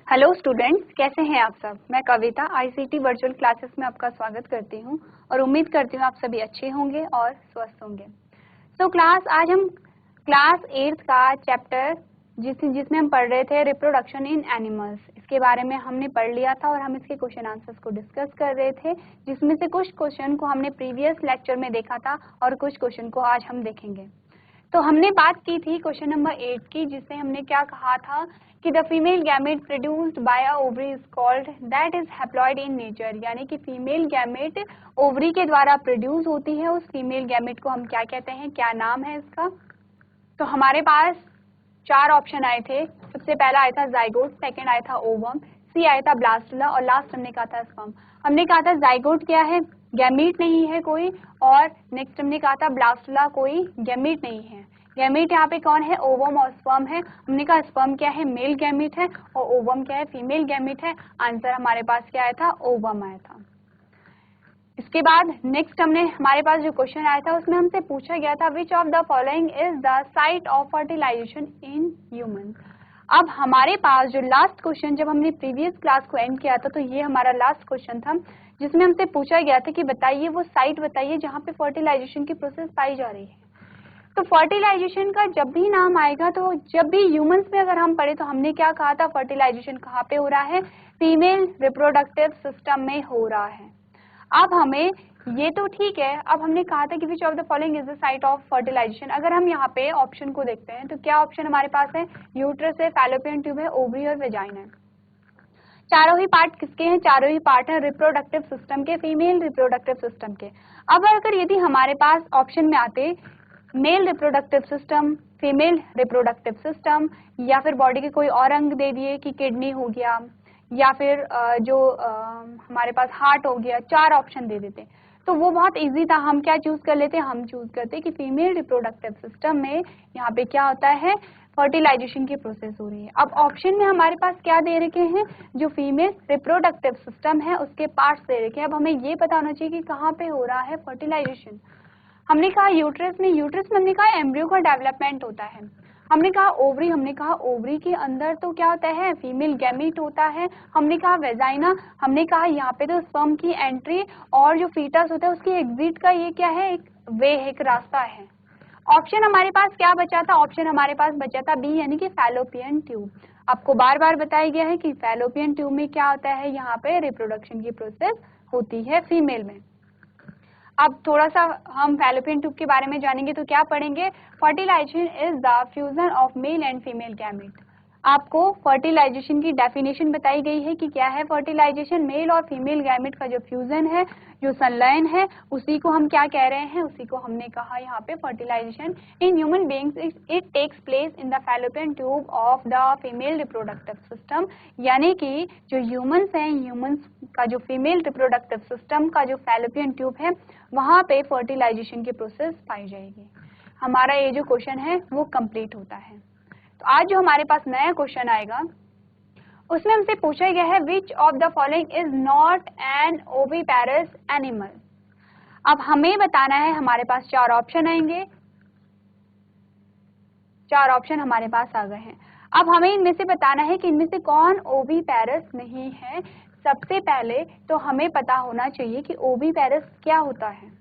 Hello students, कैसे हैं आप सब। मैं कविता आईसीटी वर्चुअल क्लासेस में आपका स्वागत करती हूं और उम्मीद करती हूं आप सभी अच्छे होंगे और स्वस्थ होंगे। आज हम क्लास 8 का चैप्टर जिसमें हम पढ़ रहे थे रिप्रोडक्शन इन एनिमल्स, इसके बारे में हमने पढ़ लिया था और हम इसके क्वेश्चन आंसर्स को डिस्कस कर रहे थे, जिसमें से कुछ क्वेश्चन को हमने प्रीवियस लेक्चर में देखा था और कुछ क्वेश्चन को आज हम देखेंगे। तो हमने बात की थी क्वेश्चन नंबर 8 की, जिससे हमने क्या कहा था कि the female gamete produced by a ovary is called that is haploid in nature, यानी कि फीमेल गैमेट ओवरी के द्वारा प्रोड्यूस होती है। उस फीमेल गैमेट को हम क्या कहते हैं, क्या नाम है इसका। तो हमारे पास 4 ऑप्शन आए थे। सबसे पहला आया था जाइगोट, सेकंड आया था ओवम, सी आया था ब्लास्टुला और लास्ट हमने कहा था स्पर्म। हमने कहा था जाइगोट क्या है, गैमीट नहीं है कोई, और नेक्स्ट हमने कहा था ब्लास्टुला कोई गैमीट नहीं है। गैमीट यहाँ पे कौन है, ओवम और स्पर्म है। हमने कहा स्पर्म क्या है, मेल गैमीट है, और ओवम क्या है, फीमेल गैमीट है। आंसर हमारे पास क्या आया था, ओवम आया था। इसके बाद नेक्स्ट हमारे पास जो क्वेश्चन आया था उसमें हमसे पूछा गया था which of the following is the site of fertilization in human. अब हमारे पास जो लास्ट क्वेश्चन, जब हमने प्रीवियस क्लास को एंड किया था, तो ये हमारा लास्ट क्वेश्चन था जिसमें हमसे पूछा गया था कि बताइए वो साइट बताइए जहाँ पे फर्टिलाइजेशन की प्रोसेस पाई जा रही है। तो फर्टिलाइजेशन का जब भी नाम आएगा, तो जब भी ह्यूमंस में अगर हम पढ़े तो हमने क्या कहा था, फर्टिलाइजेशन कहाँ पे हो रहा है, फीमेल रिप्रोडक्टिव सिस्टम में हो रहा है। अब हमें ये तो ठीक है, अब हमने कहा था कि which of the following is the site of fertilization. अगर हम यहाँ पे ऑप्शन को देखते हैं तो क्या ऑप्शन हमारे पास है, यूट्रस है, फैलोपियन ट्यूब है, ओवरी और वेजाइना है। चारों ही पार्ट किसके हैं, चारों ही पार्ट हैं रिप्रोडक्टिव सिस्टम के, फीमेल रिप्रोडक्टिव सिस्टम के। अब अगर यदि हमारे पास ऑप्शन में आते male reproductive system, female reproductive system, या फिर बॉडी के कोई और अंग दे दिए कि किडनी हो गया, या फिर हमारे पास हार्ट हो गया, 4 ऑप्शन दे देते तो वो बहुत इजी था। हम क्या चूज कर लेते, हम चूज करते कि फीमेल रिप्रोडक्टिव सिस्टम में यहाँ पे क्या होता है, फर्टिलाइजेशन की प्रोसेस हो रही है। अब ऑप्शन में हमारे पास क्या दे रखे हैं, जो फीमेल रिप्रोडक्टिव सिस्टम है उसके पार्ट्स दे रखे हैं। अब हमें ये पता होना चाहिए कि कहाँ पे हो रहा है फर्टिलाइजेशन। हमने कहा यूट्रस में हमने कहा एम्ब्रियो का डेवलपमेंट होता है। हमने कहा ओवरी, हमने कहा ओवरी के अंदर तो क्या होता है, फीमेल गैमीट होता है। हमने कहा वेजाइना, हमने कहा यहाँ पे तो स्पर्म की एंट्री और जो फीटस होता है उसकी एग्जिट का ये क्या है, एक वे है, एक रास्ता है। ऑप्शन हमारे पास क्या बचा था, ऑप्शन हमारे पास बचा था बी, यानी कि फैलोपियन ट्यूब। आपको बार बार बताया गया है कि फैलोपियन ट्यूब में क्या होता है, यहाँ पे रिप्रोडक्शन की प्रोसेस होती है फीमेल में। अब थोड़ा सा हम फैलोपियन ट्यूब के बारे में जानेंगे तो क्या पढ़ेंगे, fertilization is the fusion of male and female gamete. आपको फर्टिलाइजेशन की डेफिनेशन बताई गई है कि क्या है फर्टिलाइजेशन, मेल और फीमेल गैमेट का जो फ्यूजन है, जो संलयन है, उसी को हम क्या कह रहे हैं, उसी को हमने कहा यहाँ पे fertilization in human beings it takes place in the fallopian tube of the female reproductive system. यानी कि जो ह्यूमंस हैं, ह्यूमंस का जो फीमेल रिप्रोडक्टिव सिस्टम का जो फैलोपियन ट्यूब है, वहां पे फर्टिलाइजेशन की प्रोसेस पाई जाएगी। हमारा ये जो क्वेश्चन है वो कंप्लीट होता है। तो आज जो हमारे पास नया क्वेश्चन आएगा उसमें हमसे पूछा गया है विच of the following is not an oviparous animal. अब हमें बताना है, हमारे पास 4 ऑप्शन आएंगे, 4 ऑप्शन हमारे पास आ गए हैं। अब हमें इनमें से बताना है कि इनमें से कौन ओविपेरस नहीं है। सबसे पहले तो हमें पता होना चाहिए कि ओविपेरस क्या होता है।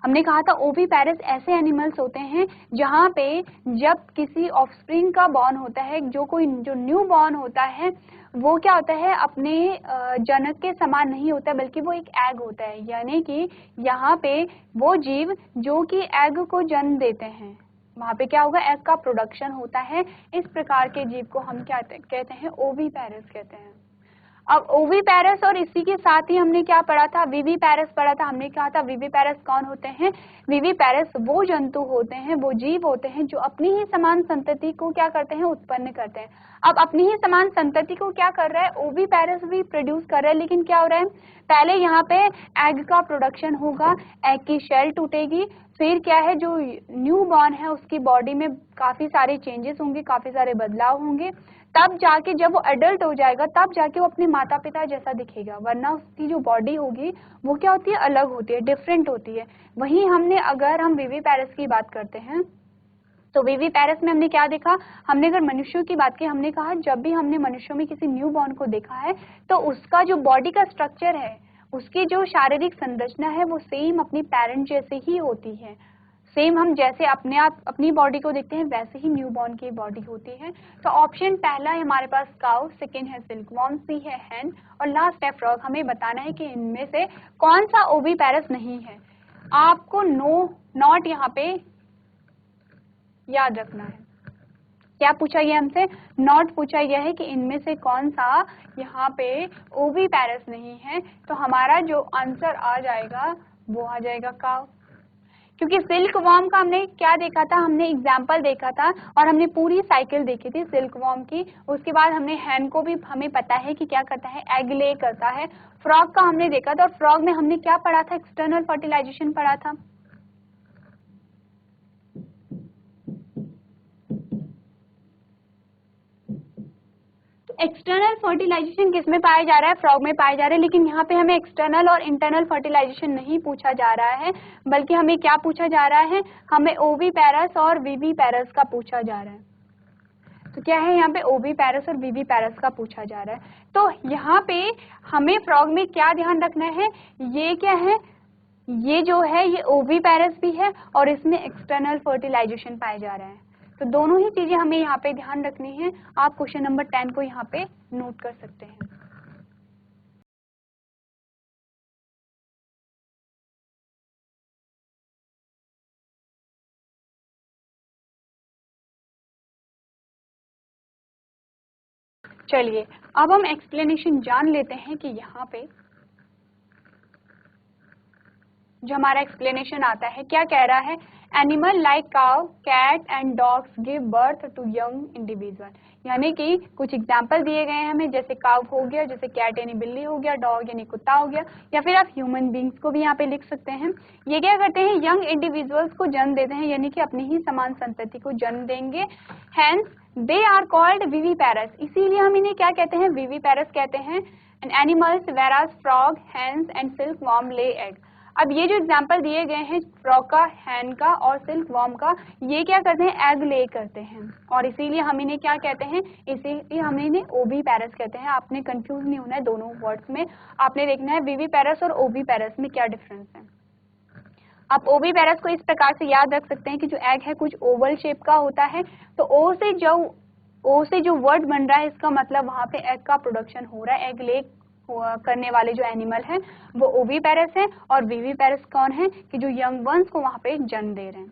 हमने कहा था ओविपेरस ऐसे एनिमल्स होते हैं जहाँ पे जब किसी ऑफस्प्रिंग का बॉर्न होता है, जो न्यू बॉर्न होता है, वो क्या होता है, अपने जनक के समान नहीं होता है, बल्कि वो एक एग होता है। यानी कि यहाँ पे वो जीव जो कि एग को जन्म देते हैं, वहाँ पे क्या होगा, एग का प्रोडक्शन होता है। इस प्रकार के जीव को हम क्या कहते हैं, ओविपेरस कहते हैं। अब ओविपेरस और इसी के साथ ही हमने क्या पढ़ा था, विविपेरस पढ़ा था। हमने कहा था विविपेरस कौन होते हैं, विविपेरस वो जंतु होते हैं, वो जीव होते हैं जो अपनी ही समान संतति को क्या करते हैं, उत्पन्न करते हैं। अब अपनी ही समान संतति को क्या कर रहा है, ओविपेरस भी प्रोड्यूस कर रहा है, लेकिन क्या हो रहा है, पहले यहाँ पे एग का प्रोडक्शन होगा, एग की शेल टूटेगी, फिर क्या है, जो न्यू बॉर्न है उसकी बॉडी में काफी सारे चेंजेस होंगे, काफी सारे बदलाव होंगे, तब जाके जब वो एडल्ट हो जाएगा तब जाके वो अपने माता पिता जैसा दिखेगा। वरना उसकी जो बॉडी होगी वो क्या होती है, अलग होती है, डिफरेंट होती है। वहीं अगर हम विविपेरस की बात करते हैं तो विविपेरस में हमने क्या देखा, हमने अगर मनुष्यों की बात की, हमने कहा जब भी हमने मनुष्यों में किसी न्यू बॉर्न को देखा है तो उसका जो बॉडी का स्ट्रक्चर है, उसकी जो शारीरिक संरचना है वो सेम अपनी पेरेंट जैसे ही होती है। सेम हम जैसे अपने आप अपनी बॉडी को देखते हैं वैसे ही न्यू बॉर्न की बॉडी होती है। तो ऑप्शन पहला है हमारे पास काउ, सेकेंड है सिल्कवॉर्म, सी है हैन और लास्ट है फ्रॉग। हमें बताना है कि इनमें से कौन सा ओविपेरस नहीं है। आपको नॉट यहाँ पे याद रखना है। क्या पूछा गया हमसे, नॉट पूछा गया है कि इनमें से कौन सा यहाँ पे ओविपेरस नहीं है। तो हमारा जो आंसर आ जाएगा वो आ जाएगा काउ, क्योंकि सिल्क वॉर्म का हमने क्या देखा था, हमने एग्जाम्पल देखा था और हमने पूरी साइकिल देखी थी सिल्क वॉर्म की। उसके बाद हमने हैन को भी हमें पता है कि क्या करता है, एग ले करता है। फ्रॉग का हमने देखा था और फ्रॉग में हमने क्या पढ़ा था, एक्सटर्नल फर्टिलाइजेशन पढ़ा था। एक्सटर्नल फर्टिलाइजेशन किस में पाया जा रहा है, फ्रॉग में पाया जा रहा है। लेकिन यहाँ पे हमें एक्सटर्नल और इंटरनल फर्टिलाइजेशन नहीं पूछा जा रहा है, बल्कि हमें क्या पूछा जा रहा है, हमें ओविपेरस और विविपेरस का पूछा जा रहा है। तो क्या है यहाँ पे, ओविपेरस और विविपेरस का पूछा जा रहा है। तो यहाँ पे हमें फ्रॉग में क्या ध्यान रखना है, ये क्या है, ये जो है ये ओविपेरस भी है और इसमें एक्सटर्नल फर्टिलाइजेशन पाया जा रहा है। तो दोनों ही चीजें हमें यहाँ पे ध्यान रखनी है। आप क्वेश्चन नंबर 10 को यहाँ पे नोट कर सकते हैं। चलिए अब हम एक्सप्लेनेशन जान लेते हैं कि यहाँ पे जो हमारा एक्सप्लेनेशन आता है क्या कह रहा है, animal like cow, cat and dogs give birth to young individual. यानी कि कुछ एग्जाम्पल दिए गए हैं हमें, जैसे काउ हो गया, जैसे कैट यानी बिल्ली हो गया, डॉग यानी कुत्ता हो गया, या फिर आप ह्यूमन बींग्स को भी यहाँ पे लिख सकते हैं। ये क्या करते हैं, यंग इंडिविजुअल्स को जन्म देते हैं, यानी कि अपनी ही समान संतति को जन्म देंगे। Hence they are called viviparous, इसीलिए हम इन्हें क्या कहते हैं, विविपेरस कहते हैं। And animals whereas frog, hens and silk worm lay egg. अब ये जो एग्जाम्पल दिए गए हैं फ्रॉग का, हैन का और सिल्क वॉर्म का, ये क्या करते हैं, एग ले करते हैं और इसीलिए हम इन्हें क्या कहते हैं, इसीलिए हम इन्हें ओविपेरस कहते हैं। आपने कंफ्यूज नहीं होना है दोनों वर्ड्स में, आपने देखना है विविपेरस और ओविपेरस में क्या डिफरेंस है। आप ओविपेरस को इस प्रकार से याद रख सकते हैं कि जो एग है कुछ ओवल शेप का होता है। तो ओ से जो वर्ड बन रहा है इसका मतलब वहां पे एग का प्रोडक्शन हो रहा है, एग ले करने वाले जो एनिमल है वो ओविपेरस है और विविपेरस कौन है कि जो यंग वंस को वहां पे जन्म दे रहे हैं।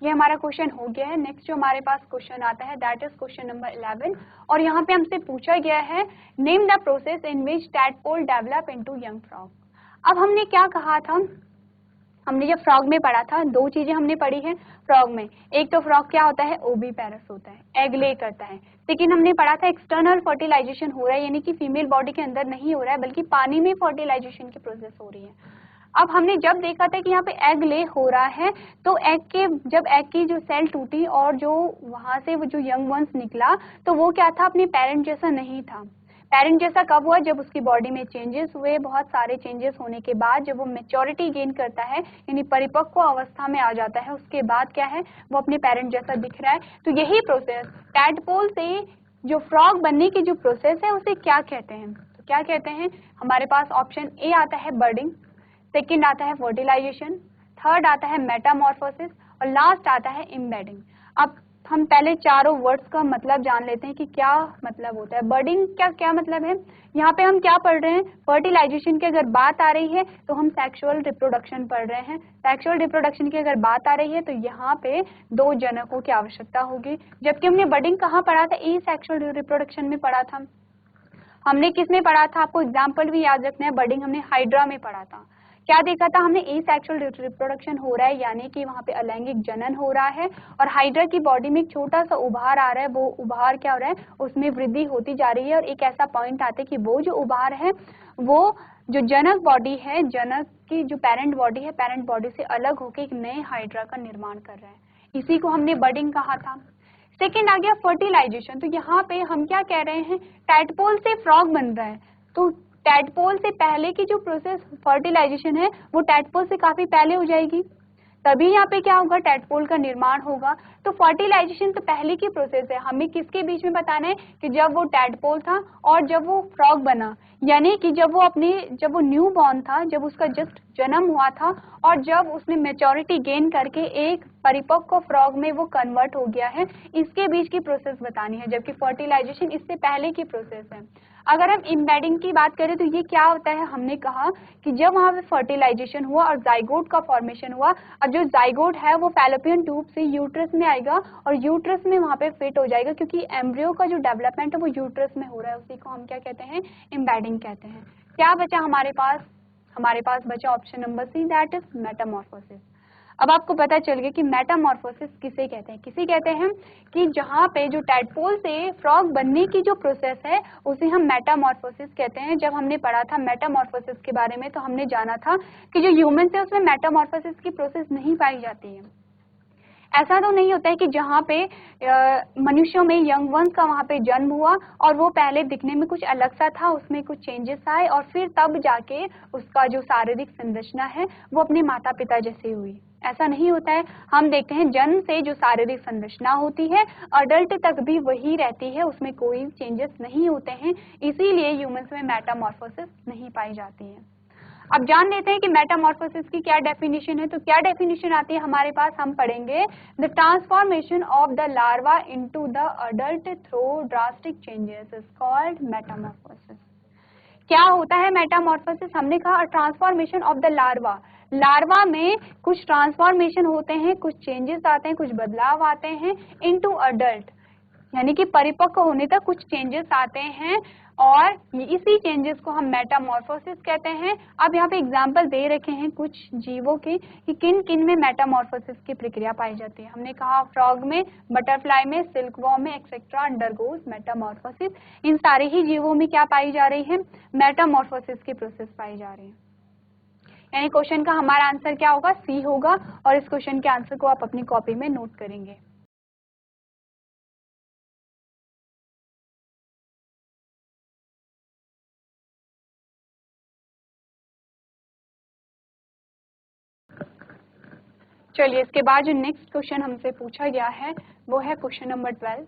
ये हमारा क्वेश्चन हो गया है। नेक्स्ट जो हमारे पास क्वेश्चन आता है दैट इज क्वेश्चन नंबर 11 और यहाँ पे हमसे पूछा गया है name the process in which tadpole develop into young frog. अब हमने क्या कहा था, हमने जब फ्रॉग में पढ़ा था दो चीजें हमने पढ़ी है फ्रॉग में, एक तो फ्रॉग क्या होता है, ओविपेरस होता है, एग ले करता है। लेकिन हमने पढ़ा था एक्सटर्नल फर्टिलाइजेशन हो रहा है, यानी कि फीमेल बॉडी के अंदर नहीं हो रहा है बल्कि पानी में फर्टिलाइजेशन की प्रोसेस हो रही है। अब हमने जब देखा था कि यहाँ पे एग ले हो रहा है तो जब एग की जो सेल टूटी और जो वहां से वो जो यंग वंस निकला तो वो क्या था, अपने पेरेंट जैसा नहीं था। पेरेंट जैसा कब हुआ, जब उसकी बॉडी में चेंजेस हुए, बहुत सारे चेंजेस होने के बाद जब वो मेच्योरिटी गेन करता है यानी परिपक्व अवस्था में आ जाता है, उसके बाद क्या है वो अपने पेरेंट जैसा दिख रहा है। तो यही प्रोसेस टैडपोल से जो फ्रॉग बनने की जो प्रोसेस है उसे क्या कहते हैं, तो क्या कहते हैं, हमारे पास ऑप्शन ए आता है बर्डिंग, सेकेंड आता है फर्टिलाइजेशन, थर्ड आता है मेटामॉर्फोसिस और लास्ट आता है इम्बेडिंग। अब हम पहले चारों वर्ड्स का मतलब जान लेते हैं कि क्या मतलब होता है। बर्डिंग क्या क्या मतलब है, यहाँ पे हम क्या पढ़ रहे हैं, फर्टिलाइजेशन की अगर बात आ रही है तो हम सेक्सुअल रिप्रोडक्शन पढ़ रहे हैं। सेक्सुअल रिप्रोडक्शन की अगर बात आ रही है तो यहाँ पे दो जनकों की आवश्यकता होगी, जबकि हमने बर्डिंग कहाँ पढ़ा था, ई सेक्सुअल रिप्रोडक्शन में पढ़ा था। हमने किस में पढ़ा था, आपको एग्जाम्पल भी याद रखना है, बर्डिंग हमने हाइड्रा में पढ़ा था। क्या देखा था हमने, एसेक्सुअल रिप्रोडक्शन हो रहा है यानी कि वहां पे अलैंगिक जनन हो रहा है और हाइड्रा की बॉडी में एक छोटा सा उभार आ रहा है, वो उभार क्या हो रहा है, उसमें वृद्धि होती जा रही है और एक ऐसा पॉइंट आता है कि वो जो उभार है वो जो जनक बॉडी है, जनक की जो पेरेंट बॉडी है, पेरेंट बॉडी से अलग होकर एक नए हाइड्रा का निर्माण कर रहा है, इसी को हमने बर्डिंग कहा था। सेकेंड आ गया फर्टिलाइजेशन, तो यहाँ पे हम क्या कह रहे हैं, टैडपोल से फ्रॉग बन रहा है। तो टैडपोल से पहले की जो प्रोसेस फर्टिलाइजेशन है वो टैडपोल से काफी पहले हो जाएगी, तभी यहाँ पे क्या होगा, टैडपोल का निर्माण होगा। तो फर्टिलाइजेशन तो पहले की प्रोसेस है, हमें किसके बीच में बताना है कि जब वो टैडपोल था और जब वो फ्रॉग बना, यानी कि जब वो न्यू बॉर्न था, जब उसका जस्ट जन्म हुआ था और जब उसने मेच्योरिटी गेन करके एक परिपक्व फ्रॉग में वो कन्वर्ट हो गया है, इसके बीच की प्रोसेस बतानी है, जबकि फर्टिलाइजेशन इससे पहले की प्रोसेस है। अगर हम इम्बेडिंग की बात करें तो ये क्या होता है, हमने कहा कि जब वहाँ पे फर्टिलाइजेशन हुआ और जाइगोट का फॉर्मेशन हुआ, और जो जाइगोट है वो फैलोपियन ट्यूब से यूट्रस में आएगा और यूट्रस में वहाँ पे फिट हो जाएगा, क्योंकि एम्ब्रियो का जो डेवलपमेंट है वो यूट्रस में हो रहा है, उसी को हम क्या कहते हैं, इम्बेडिंग कहते हैं। क्या बचा हमारे पास बचा option number C, that is metamorphosis. अब आपको पता चल गया कि मेटामॉर्फोसिस किसे कहते हैं। किसे कहते हैं कि जहाँ पे जो टैडपोल से फ्रॉग बनने की जो प्रोसेस है उसे हम मेटामॉर्फोसिस कहते हैं। जब हमने पढ़ा था मेटामॉर्फोसिस के बारे में तो हमने जाना था कि जो ह्यूमन है उसमें मेटामॉर्फोसिस की प्रोसेस नहीं पाई जाती है। ऐसा तो नहीं होता है कि जहाँ पे मनुष्यों में यंग वंस का वहाँ पे जन्म हुआ और वो पहले दिखने में कुछ अलग सा था, उसमें कुछ चेंजेस आए और फिर तब जाके उसका जो शारीरिक संरचना है वो अपने माता पिता जैसे हुई। ऐसा नहीं होता है। हम देखते हैं जन्म से जो शारीरिक संरचना होती है अडल्ट तक भी वही रहती है, उसमें कोई चेंजेस नहीं होते हैं, इसीलिए ह्यूमंस में मेटामॉर्फोसिस नहीं पाई जाती है। अब जान लेते हैं कि मेटामॉर्फोसिस की क्या डेफिनेशन है। तो क्या डेफिनेशन आती है हमारे पास, हम पढ़ेंगे the transformation of the larva into the adult through drastic changes is called Metamorphosis. क्या होता है मेटामॉर्फोसिस, हमने कहा transformation of the larva. Larva में कुछ ट्रांसफॉर्मेशन होते हैं, कुछ चेंजेस आते हैं, कुछ बदलाव आते हैं, इनटू अडल्ट यानी कि परिपक्व होने तक कुछ चेंजेस आते हैं और इसी चेंजेस को हम मेटामॉर्फोसिस कहते हैं। अब यहाँ पे एग्जांपल दे रखे हैं कुछ जीवों के कि किन किन में मेटामॉर्फोसिस की प्रक्रिया पाई जाती है। हमने कहा फ्रॉग में, बटरफ्लाई में, सिल्कवॉर्म में एक्सेट्रा अंडरगोज मेटामॉर्फोसिस। इन सारे ही जीवों में क्या पाई जा रही है, मेटामॉर्फोसिस की प्रोसेस पाई जा रही है। यानी क्वेश्चन का हमारा आंसर क्या होगा, सी होगा। और इस क्वेश्चन के आंसर को आप अपनी कॉपी में नोट करेंगे। चलिए इसके बाद जो नेक्स्ट क्वेश्चन हमसे पूछा गया है वो है क्वेश्चन नंबर 12।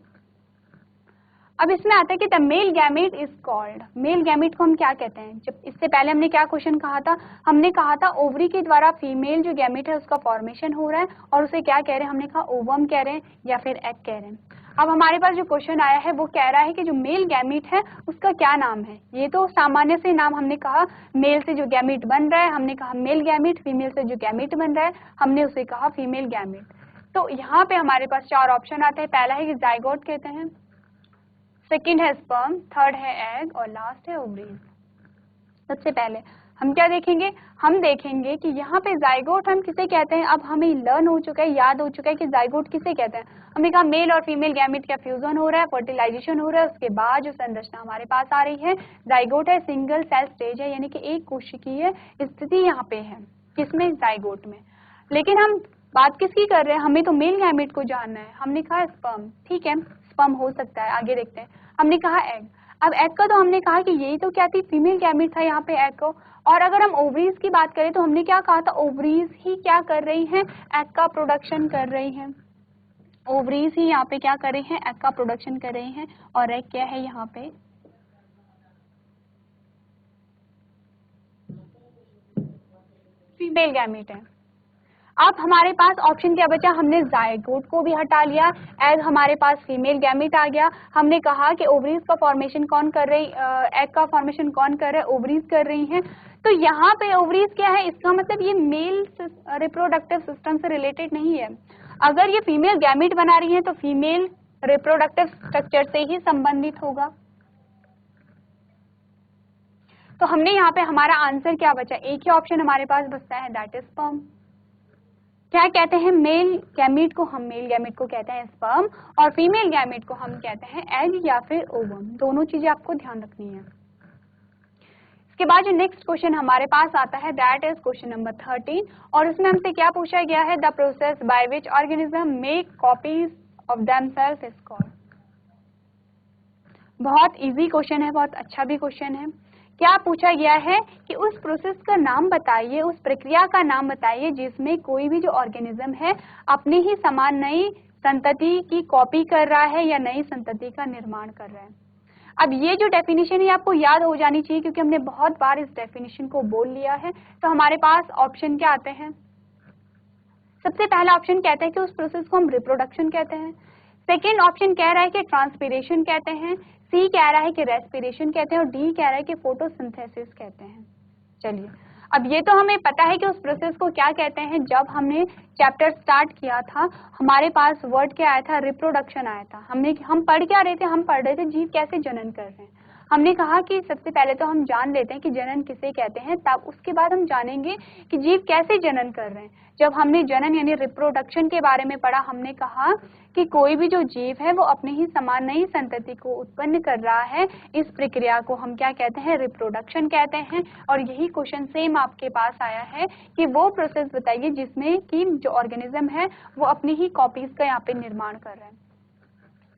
अब इसमें आता है कि the male gamete is called. Male gamete को हम क्या कहते हैं। जब इससे पहले हमने क्या क्वेश्चन कहा था, हमने कहा था ओवरी के द्वारा फीमेल जो गैमेट है उसका फॉर्मेशन हो रहा है और उसे क्या कह रहे हैं, हमने कहा ओवम कह रहे हैं या फिर एग कह रहे हैं। अब हमारे पास जो क्वेश्चन आया है वो कह रहा है कि जो मेल गैमेट है उसका क्या नाम है। ये तो सामान्य से नाम, हमने कहा मेल से जो गैमेट बन रहा है हमने कहा मेल गैमेट, फीमेल से जो गैमेट बन रहा है हमने उसे कहा फीमेल गैमेट। तो यहाँ पे हमारे पास 4 ऑप्शन आते हैं। पहला है कि जाइगोट कहते हैं, सेकेंड है स्पर्म, थर्ड है एग और लास्ट है ओवरीज। सबसे पहले हम क्या देखेंगे, हम देखेंगे कि यहाँ पे जाइगोट हम किसे कहते हैं। अब हमें लर्न हो चुका है, याद हो चुका है कि जाइगोट किसे कहते हैं। हमने कहा मेल और फीमेल गैमेट का फ्यूजन हो रहा है, फर्टिलाइजेशन हो रहा है, उसके बाद जो संरचना हमारे पास आ रही है जाइगोट है, सिंगल सेल स्टेज है, यानी कि एक कोशिकीय स्थिति यहाँ पे है, किसमें, जाइगोट में। लेकिन हम बात किसकी कर रहे हैं, हमें तो मेल गैमेट को जानना है। हमने कहा स्पर्म, ठीक है स्पर्म हो सकता है, आगे देखते हैं। हमने कहा एग, अब एग का तो हमने कहा कि यही तो क्या थी, फीमेल गैमेट था यहाँ पे एग को। और अगर हम ओवरीज की बात करें तो हमने क्या कहा था, ओवरीज ही क्या कर रही हैं, एग का प्रोडक्शन कर रही हैं। ओवरीज ही यहाँ पे क्या कर रही हैं, एग का प्रोडक्शन कर रही हैं। और एग क्या है यहाँ पे, फीमेल गैमेट है। अब हमारे पास ऑप्शन क्या बचा, हमने जाइगोट को भी हटा लिया, एग हमारे पास फीमेल गैमेट आ गया। हमने कहा कि ओवरीज का फॉर्मेशन कौन कर रही, एग का फॉर्मेशन कौन कर रहा है, ओवरीज कर रही हैं। तो यहाँ पे ओवरीज क्या है, इसका मतलब ये मेल रिप्रोडक्टिव सिस्टम से रिलेटेड नहीं है। अगर ये फीमेल गैमेट बना रही है तो फीमेल रिप्रोडक्टिव स्ट्रक्चर से ही संबंधित होगा। तो हमने यहाँ पे हमारा आंसर क्या बचा, एक ही ऑप्शन हमारे पास बचता है, दैट इज स्पर्म। क्या कहते हैं, मेल गैमेट को हम मेल गैमेट को कहते हैं स्पर्म और फीमेल गैमेट को हम कहते हैं एग या फिर ओवम। दोनों चीजें आपको ध्यान रखनी है। इसके बाद जो नेक्स्ट क्वेश्चन हमारे पास आता है दैट इज क्वेश्चन नंबर 13 और इसमें हमसे क्या पूछा गया है, the process by which organism make copies of themselves is called. बहुत इजी क्वेश्चन है, बहुत अच्छा भी क्वेश्चन है। क्या पूछा गया है कि उस प्रोसेस का नाम बताइए, उस प्रक्रिया का नाम बताइए जिसमें कोई भी जो ऑर्गेनिज्म है अपने ही समान नई संतति की कॉपी कर रहा है या नई संतति का निर्माण कर रहा है। अब ये जो डेफिनेशन है आपको याद हो जानी चाहिए क्योंकि हमने बहुत बार इस डेफिनेशन को बोल लिया है। तो हमारे पास ऑप्शन क्या आते हैं? सबसे पहला ऑप्शन कहता है कि उस प्रोसेस को हम रिप्रोडक्शन कहते हैं। सेकेंड ऑप्शन कह रहा है कि ट्रांसपीरेशन कहते हैं। सी कह रहा है कि रेस्पिरेशन कहते हैं और डी कह रहा है कि फोटोसिंथेसिस कहते हैं। चलिए, अब ये तो हमें पता है कि उस प्रोसेस को क्या कहते हैं। जब हमने चैप्टर स्टार्ट किया था हमारे पास वर्ड क्या आया था? रिप्रोडक्शन आया था। हम पढ़ क्या रहे थे? हम पढ़ रहे थे जीव कैसे जनन कर रहे हैं। हमने कहा कि सबसे पहले तो हम जान लेते हैं कि जनन किसे कहते हैं, तब उसके बाद हम जानेंगे कि जीव कैसे जनन कर रहे हैं। जब हमने जनन यानी रिप्रोडक्शन के बारे में पढ़ा, हमने कहा कि कोई भी जो जीव है वो अपने ही समान नई संतति को उत्पन्न कर रहा है। इस प्रक्रिया को हम क्या कहते हैं? रिप्रोडक्शन कहते हैं। और यही क्वेश्चन सेम आपके पास आया है कि वो प्रोसेस बताइए जिसमें कि जो ऑर्गेनिज्म है वो अपनी ही कॉपीज का यहाँ पे निर्माण कर रहे हैं।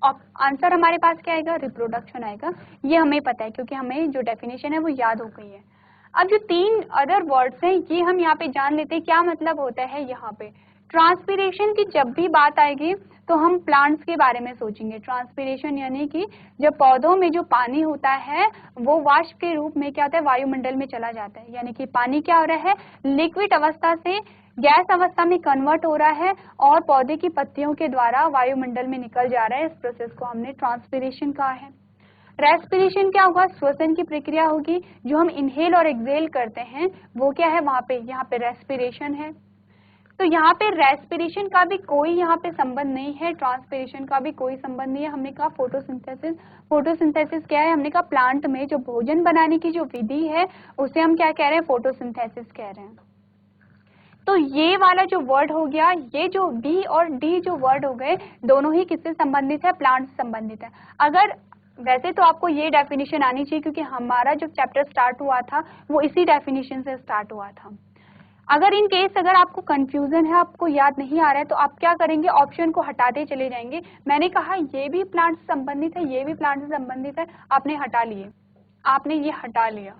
आंसर हमारे पास क्या आएगा? रिप्रोडक्शन आएगा। ये हमें पता है क्योंकि हमें जो डेफिनेशन है वो याद हो गई है। अब जो तीन अदर वर्ड्स हैं ये हम यहाँ पे जान लेते हैं क्या मतलब होता है। यहाँ पे ट्रांसपीरेशन की जब भी बात आएगी तो हम प्लांट्स के बारे में सोचेंगे। ट्रांसपीरेशन यानी कि जब पौधों में जो पानी होता है वो वाष्प के रूप में क्या होता है? वायुमंडल में चला जाता है। यानी कि पानी क्या हो रहा है? लिक्विड अवस्था से गैस अवस्था में कन्वर्ट हो रहा है और पौधे की पत्तियों के द्वारा वायुमंडल में निकल जा रहा है। इस प्रोसेस को हमने ट्रांसपीरेशन कहा है। रेस्पिरेशन क्या होगा? श्वसन की प्रक्रिया होगी। जो हम इनहेल और एक्सहेल करते हैं वो क्या है? वहां पे यहाँ पे रेस्पिरेशन है। तो यहाँ पे रेस्पिरेशन का भी कोई यहाँ पे संबंध नहीं है, ट्रांसपीरेशन का भी कोई संबंध नहीं है। हमने कहा फोटोसिंथेसिस। फोटोसिंथेसिस क्या है? हमने कहा प्लांट में जो भोजन बनाने की जो विधि है उसे हम क्या कह रहे हैं? फोटोसिंथेसिस कह रहे हैं। तो ये वाला जो वर्ड हो गया, ये जो बी और डी जो वर्ड हो गए दोनों ही किससे संबंधित है? प्लांट से संबंधित है। अगर वैसे तो आपको ये डेफिनेशन आनी चाहिए क्योंकि हमारा जो चैप्टर स्टार्ट हुआ था वो इसी डेफिनेशन से स्टार्ट हुआ था। अगर इन केस अगर आपको कंफ्यूजन है, आपको याद नहीं आ रहा है, तो आप क्या करेंगे? ऑप्शन को हटाते चले जाएंगे। मैंने कहा ये भी प्लांट से संबंधित है, ये भी प्लांट से संबंधित है, आपने हटा लिए, आपने ये हटा लिया।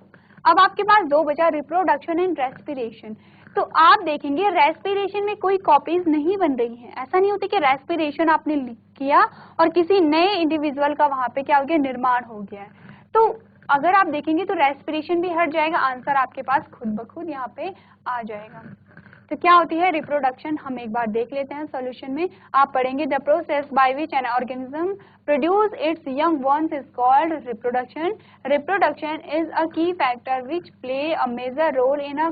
अब आपके पास दो बचा, रिप्रोडक्शन एंड रेस्पिरेशन। तो आप देखेंगे रेस्पिरेशन में कोई कॉपीज नहीं बन रही हैं। ऐसा नहीं होता कि रेस्पिरेशन आपने किया और किसी नए इंडिविजुअल का वहां पे क्या हो गया? निर्माण हो गया है। तो अगर आप देखेंगे तो रेस्पिरेशन भी हट जाएगा, आंसर आपके पास खुद ब खुद यहाँ पे आ जाएगा। तो क्या होती है रिप्रोडक्शन? हम एक बार देख लेते हैं सॉल्यूशन में। आप पढ़ेंगे the process by which an organism produce its young ones is called reproduction. Reproduction is a key factor which play a major role in a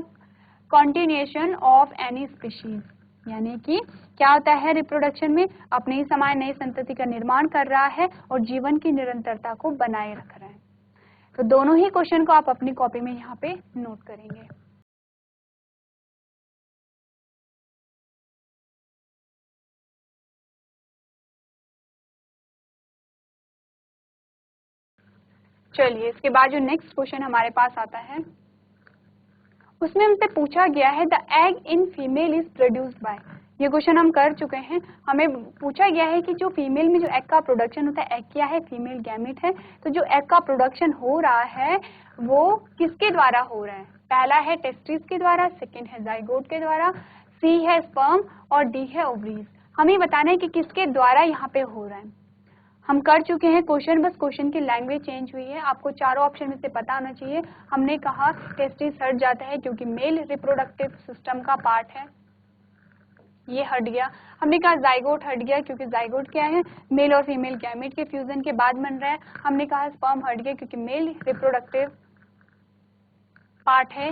continuation of any species. यानी कि क्या होता है? रिप्रोडक्शन में अपने ही समान नई संतति का निर्माण कर रहा है और जीवन की निरंतरता को बनाए रख रहा है। तो दोनों ही क्वेश्चन को आप अपनी कॉपी में यहाँ पे नोट करेंगे। चलिए, इसके बाद जो नेक्स्ट क्वेश्चन हमारे पास आता है उसमें हमसे पूछा गया है the egg in female is produced by. ये क्वेश्चन हम कर चुके हैं। हमें पूछा गया है कि जो फीमेल में जो एग का प्रोडक्शन होता है, एग क्या है? फीमेल गैमेट है। तो जो एग का प्रोडक्शन हो रहा है वो किसके द्वारा हो रहा है? पहला है टेस्टिस के द्वारा, सेकेंड है जाइगोट के द्वारा, सी है स्पर्म और डी है ओवरीज। हमें बताना है कि किसके द्वारा यहाँ पे हो रहा है। हम कर चुके हैं क्वेश्चन, बस क्वेश्चन की लैंग्वेज चेंज हुई है। आपको चारों ऑप्शन में से पता होना चाहिए। हमने कहा टेस्टिस हट जाता है क्योंकि मेल रिप्रोडक्टिव सिस्टम का पार्ट है, ये हट गया। हमने कहा जाइगोट हट गया क्योंकि जाइगोट क्या है? मेल और फीमेल गैमेट के फ्यूजन के बाद बन रहा है। हमने कहा स्पर्म हट गया क्योंकि मेल रिप्रोडक्टिव पार्ट है।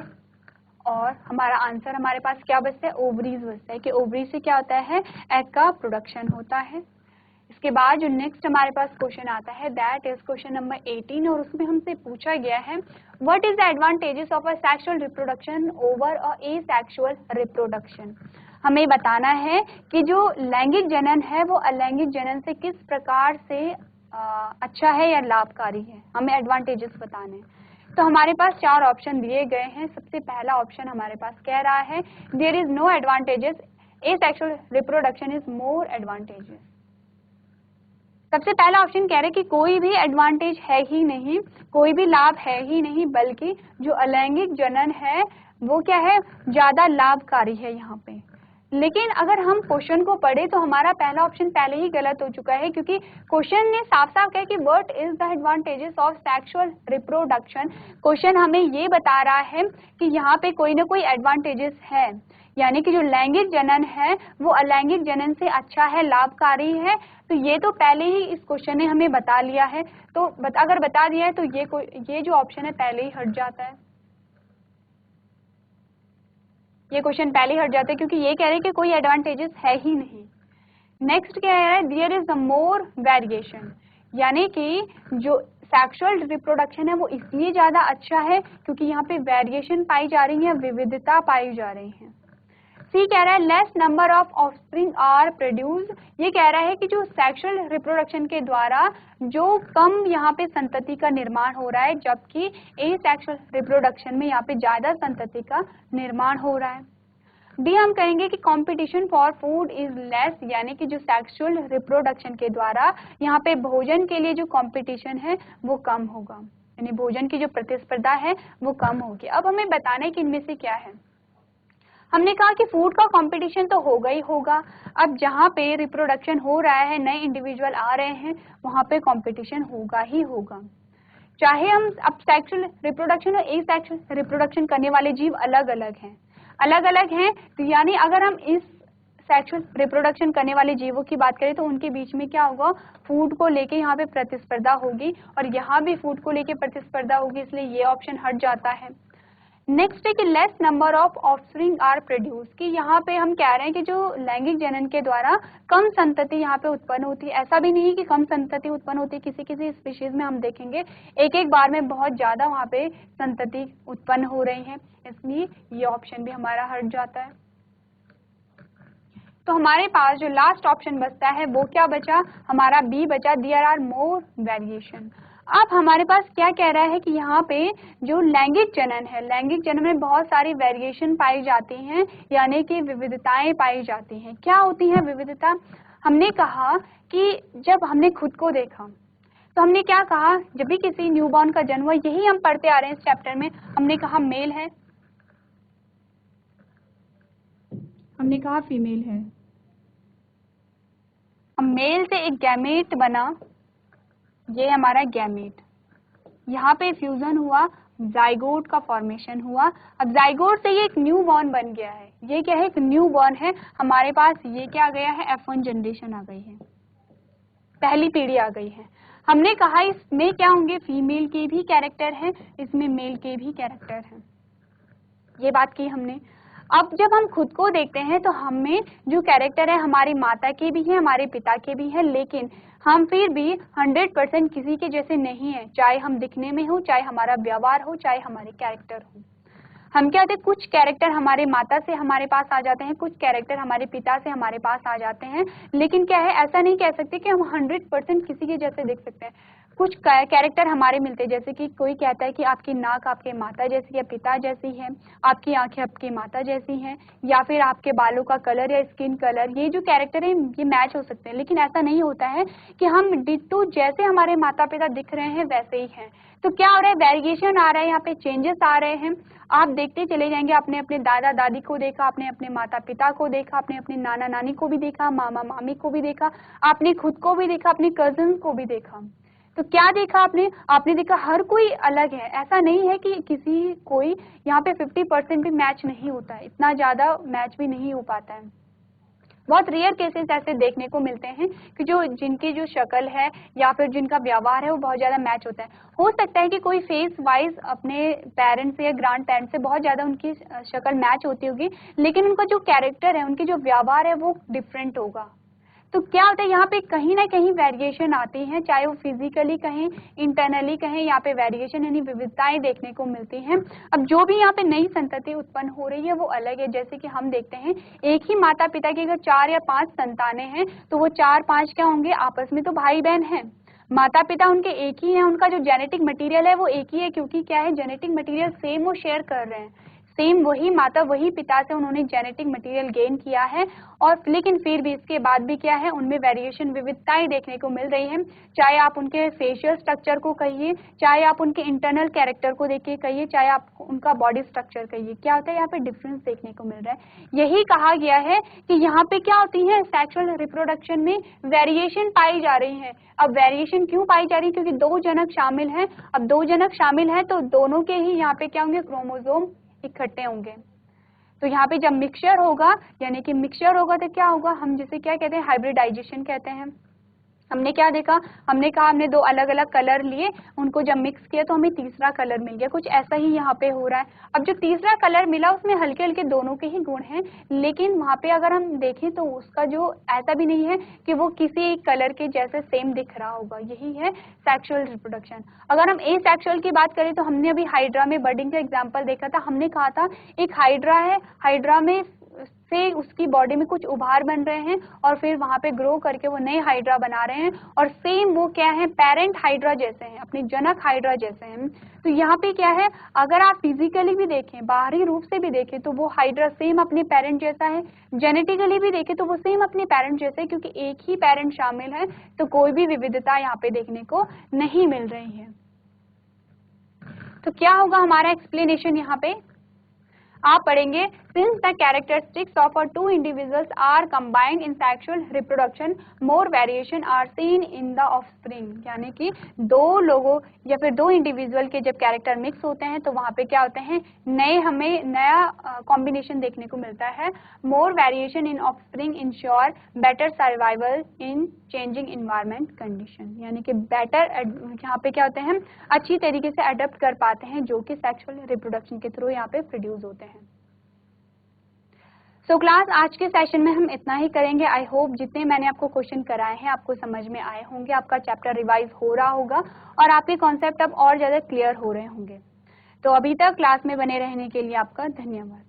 और हमारा आंसर हमारे पास क्या बचता है? ओवरीज बचता है कि ओवरीज से क्या होता है? एग का प्रोडक्शन होता है। इसके बाद जो नेक्स्ट हमारे पास क्वेश्चन आता है दैट इज क्वेश्चन नंबर 18 और उसमें हमसे पूछा गया है what is the advantages of a sexual reproduction over a asexual reproduction. हमें बताना है कि जो लैंगिक जनन है वो अलैंगिक जनन से किस प्रकार से अच्छा है या लाभकारी है। हमें एडवांटेजेस बताने हैं। तो हमारे पास चार ऑप्शन दिए गए हैं। सबसे पहला ऑप्शन हमारे पास कह रहा है there is no advantages, asexual reproduction is more advantages. सबसे पहला ऑप्शन कह रहे हैं कि कोई भी एडवांटेज है ही नहीं, कोई भी लाभ है ही नहीं, बल्कि जो अलैंगिक जनन है वो क्या है, ज्यादा लाभकारी है यहाँ पे। लेकिन अगर हम क्वेश्चन को पढ़े तो हमारा पहला ऑप्शन पहले ही गलत हो चुका है, क्योंकि क्वेश्चन ने साफ साफ कहा कि what is the advantages of sexual reproduction. Question हमें ये बता रहा है कि यहाँ पे कोई ना कोई एडवांटेजेस है, यानी कि जो लैंगिक जनन है वो अलैंगिक जनन से अच्छा है, लाभकारी है। तो ये तो पहले ही इस क्वेश्चन ने हमें बता लिया है, तो अगर बता दिया है तो ये जो ऑप्शन है पहले ही हट जाता है, ये क्वेश्चन पहले ही हट जाता है, क्योंकि ये कह रहे हैं कि कोई एडवांटेजेस है ही नहीं। नेक्स्ट क्या है, there is the more variation, यानी कि जो सेक्सुअल रिप्रोडक्शन है वो इसलिए ज्यादा अच्छा है क्योंकि यहाँ पे वेरिएशन पाई जा रही है, विविधता पाई जा रही है। सी कह रहा है less number of offspring are produce, ये कह रहा है कि जो सेक्सुअल रिप्रोडक्शन के द्वारा जो कम यहाँ पे संतति का निर्माण हो रहा है, जबकि एसेक्सुअल रिप्रोडक्शन में यहाँ पे ज्यादा संतति का निर्माण हो रहा है। डी हम कहेंगे कि competition for food is less, यानी कि जो सेक्सुअल रिप्रोडक्शन के द्वारा यहाँ पे भोजन के लिए जो कंपटीशन है वो कम होगा, यानी भोजन की जो प्रतिस्पर्धा है वो कम होगी। अब हमें बताना है कि इनमें से क्या है। हमने कहा कि फूड का कंपटीशन तो होगा ही होगा, अब जहाँ पे रिप्रोडक्शन हो रहा है, नए इंडिविजुअल आ रहे हैं, वहाँ पे कंपटीशन होगा ही होगा। चाहे हम अब सेक्सुअल रिप्रोडक्शन और एसेक्सुअल रिप्रोडक्शन करने वाले जीव अलग अलग हैं, तो यानी अगर हम इस सेक्सुअल रिप्रोडक्शन करने वाले जीवों की बात करें तो उनके बीच में क्या होगा, फूड को लेके यहाँ पे प्रतिस्पर्धा होगी, और यहाँ भी फूड को लेके प्रतिस्पर्धा होगी, इसलिए ये ऑप्शन हट जाता है। नेक्स्ट है कि less number of offspring are produce, कि यहाँ पे हम कह रहे हैं कि जो लैंगिक जनन के द्वारा कम संतति यहाँ पे उत्पन्न होती है। ऐसा भी नहीं कि कम संतति उत्पन्न होती है, किसी किसी स्पीशीज में हम देखेंगे एक बार में बहुत ज्यादा वहाँ पे संतति उत्पन्न हो रही है, इसलिए ये ऑप्शन भी हमारा हट जाता है। तो हमारे पास जो लास्ट ऑप्शन बचता है वो क्या बचा, हमारा बी बचा, देयर आर मोर वेरिएशन। अब हमारे पास क्या कह रहा है कि यहाँ पे जो लैंगिक जनन है, लैंगिक जनन में बहुत सारी वेरिएशन पाई जाती हैं, यानी कि विविधताएं पाई जाती हैं। क्या होती है विविधता, हमने कहा कि जब हमने खुद को देखा तो हमने क्या कहा, जब भी किसी न्यूबॉर्न का जन्म हुआ, यही हम पढ़ते आ रहे हैं इस चैप्टर में, हमने कहा मेल है, हमने कहा फीमेल है। मेल से एक गैमेट बना, ये हमारा गैमेट, यहाँ पे फ्यूजन हुआ, जाइगोट का फॉर्मेशन हुआ। अब जाइगोट से ये एक न्यू बॉर्न बन गया है, ये क्या है, एक न्यू बॉर्न है हमारे पास, ये क्या आ गया है, F1 जनरेशन आ गई है, पहली पीढ़ी आ गई है। हमने कहा इसमें क्या होंगे, फीमेल के भी कैरेक्टर हैं, इसमें मेल के भी कैरेक्टर हैं, ये बात की हमने। अब जब हम खुद को देखते हैं तो हमें जो कैरेक्टर है हमारी माता के भी है, हमारे पिता के भी है, लेकिन हम फिर भी 100% किसी के जैसे नहीं है, चाहे हम दिखने में हो, चाहे हमारा व्यवहार हो, चाहे हमारे कैरेक्टर हो। हम क्या होते हैं, कुछ कैरेक्टर हमारे माता से हमारे पास आ जाते हैं, कुछ कैरेक्टर हमारे पिता से हमारे पास आ जाते हैं, लेकिन क्या है, ऐसा नहीं कह सकते कि हम 100% किसी के जैसे दिख सकते हैं। कुछ कैरेक्टर हमारे मिलते हैं, जैसे कि कोई कहता है कि आपकी नाक आपके माता जैसी या पिता जैसी है, आपकी आंखें आपकी माता जैसी हैं, या फिर आपके बालों का कलर या स्किन कलर, ये जो कैरेक्टर है ये मैच हो सकते हैं, लेकिन ऐसा नहीं होता है कि हम डिट्टो जैसे हमारे माता पिता दिख रहे हैं वैसे ही हैं। तो क्या हो रहा है, वेरिएशन आ रहा है, यहाँ पे चेंजेस आ रहे हैं। आप देखते चले जाएंगे, आपने अपने दादा दादी को देखा, आपने अपने माता पिता को देखा, आपने अपने नाना नानी को भी देखा, मामा मामी को भी देखा, आपने खुद को भी देखा, अपने कजिन को भी देखा। तो क्या देखा आपने देखा हर कोई अलग है, ऐसा नहीं है कि किसी कोई यहाँ पे 50% भी मैच नहीं होता है, इतना ज्यादा मैच भी नहीं हो पाता है। बहुत रेयर केसेस ऐसे देखने को मिलते हैं कि जिनकी जो शक्ल है या फिर जिनका व्यवहार है वो बहुत ज्यादा मैच होता है। हो सकता है कि कोई फेस वाइज अपने पेरेंट्स से या ग्रैंड पेरेंट्स से बहुत ज्यादा उनकी शक्ल मैच होती होगी, लेकिन उनका जो कैरेक्टर है, उनकी जो व्यवहार है वो डिफरेंट होगा। तो क्या होता है, यहाँ पे कहीं ना कहीं वेरिएशन आती है, चाहे वो फिजिकली कहें, इंटरनली कहें, यहाँ पे वेरिएशन यानी विविधताएं देखने को मिलती हैं। अब जो भी यहाँ पे नई संतति उत्पन्न हो रही है वो अलग है, जैसे कि हम देखते हैं एक ही माता पिता की अगर 4 या 5 संतानें हैं तो वो 4-5 क्या होंगे, आपस में तो भाई बहन हैं, माता पिता उनके एक ही है, उनका जो जेनेटिक मटेरियल है वो एक ही है, क्योंकि क्या है, जेनेटिक मटेरियल सेम वो शेयर कर रहे हैं, सेम वही माता वही पिता से उन्होंने जेनेटिक मटेरियल गेन किया है, और लेकिन फिर भी इसके बाद भी क्या है, उनमें वेरिएशन, विविधताएं देखने को मिल रही है। चाहे आप उनके फेशियल स्ट्रक्चर को कहिए, चाहे आप उनके इंटरनल कैरेक्टर को देखिए कहिए, चाहे आप उनका बॉडी स्ट्रक्चर कहिए, क्या होता है यहाँ पे डिफरेंस देखने को मिल रहा है। यही कहा गया है कि यहाँ पे क्या होती है, सेक्सुअल रिप्रोडक्शन में वेरिएशन पाई जा रही है। अब वेरिएशन क्यों पाई जा रही है, क्योंकि दो जनक शामिल हैं। अब दो जनक शामिल हैं तो दोनों के ही यहाँ पे क्या होंगे, क्रोमोसोम इकट्ठे होंगे। तो यहाँ पे जब मिक्सचर होगा, यानी कि मिक्सचर होगा तो क्या होगा, हम जिसे क्या कहते हैं, हाइब्रिडाइजेशन कहते हैं। हमने क्या देखा, हमने कहा हमने दो अलग अलग कलर लिए, उनको जब मिक्स किया तो हमें तीसरा कलर मिल गया। कुछ ऐसा ही यहाँ पे हो रहा है। अब जो तीसरा कलर मिला उसमें हल्के हल्के दोनों के ही गुण हैं, लेकिन वहाँ पे अगर हम देखें तो उसका जो ऐसा भी नहीं है कि वो किसी एक कलर के जैसे सेम दिख रहा होगा। यही है सेक्सुअल रिप्रोडक्शन। अगर हम एसेक्सुअल की बात करें तो हमने अभी हाइड्रा में बर्डिंग का एग्जाम्पल देखा था। हमने कहा था एक हाइड्रा है, हाइड्रा में से उसकी बॉडी में कुछ उभार बन रहे हैं और फिर वहां पे ग्रो करके वो नए हाइड्रा बना रहे हैं, और सेम वो क्या है, पेरेंट हाइड्रा जैसे हैं, अपने जनक हाइड्रा जैसे हैं। तो यहाँ पे क्या है, अगर आप फिजिकली भी देखें, बाहरी रूप से भी देखें तो वो हाइड्रा सेम अपने पेरेंट जैसा है, जेनेटिकली भी देखें तो वो सेम अपने पेरेंट जैसे है, क्योंकि एक ही पेरेंट शामिल है, तो कोई भी विविधता यहाँ पे देखने को नहीं मिल रही है। तो क्या होगा हमारा एक्सप्लेनेशन यहाँ पे, आप पढ़ेंगे, since the characteristics of a two individuals are combined in sexual reproduction, more variation are seen in the offspring. यानी कि दो लोगों या फिर दो इंडिविजुअल के जब कैरेक्टर मिक्स होते हैं तो वहाँ पे क्या होते हैं, हमें नया कॉम्बिनेशन देखने को मिलता है। More variation in offspring ensure better survival in changing environment condition. यानी कि बेटर, यहाँ पे क्या होते हैं, अच्छी तरीके से अडेप्ट कर पाते हैं, जो कि सेक्सुअल रिप्रोडक्शन के थ्रू यहाँ पे प्रोड्यूस होते हैं। सो क्लास आज के सेशन में हम इतना ही करेंगे। आई होप जितने मैंने आपको क्वेश्चन कराए हैं आपको समझ में आए होंगे, आपका चैप्टर रिवाइज हो रहा होगा और आपके कॉन्सेप्ट अब और ज़्यादा क्लियर हो रहे होंगे। तो अभी तक क्लास में बने रहने के लिए आपका धन्यवाद।